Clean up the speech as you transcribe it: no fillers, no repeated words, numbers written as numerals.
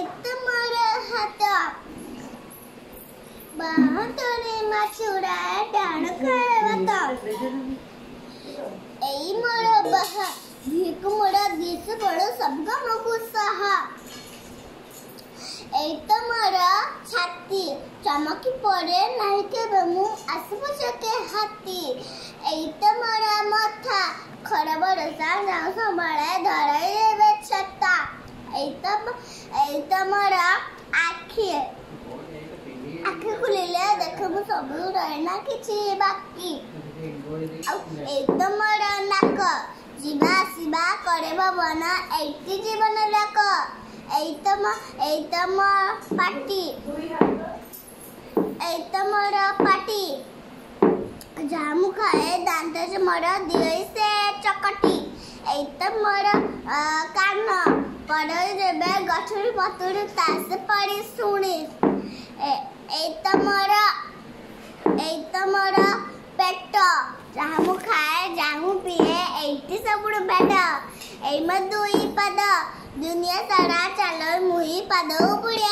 ଏତେ ମୋର ହାତ ବାହାତରେ ମାଛୁଡ଼ା ଡାଣ ଖାଇବା ଏଇ ମୋର ବାହା ଭିକ ମୋର ଦିଶ ବଡ଼ सबका मगु सहा ଏଇ ତ ମୋର ଛାତି ଚମକି ପଡ଼େ ନାହିଁ କେବେ ମୁଁ ଆସିବ ଚକେ ହାତୀ ଏଇ ତ ମୋର ମଥା ଖରା ବର୍ଷା ଯାଉ ସବୁବେଳେ ଧରାଇ ଦେବେ ଛତା ଏଇ ତ ମୋର ଆଖି खुलिले देखबु सब रहना किछि बाकी एई तो मोर नाक जीवा आसीबा करे भवन एइति जीवन लाक एई तो मो पाटी जामु खाए दांत से मोर दिए से चकटी एई तो मोर कान पड़े जेबे गछुरी पतुरी तासे पड़ी सुनी एई तो मोर पेट जहाँ मु खाए जाहु पिए एइति सबुड़ बेड एई म दुई पद दुनिया सारा चलो मुही पद उपड़े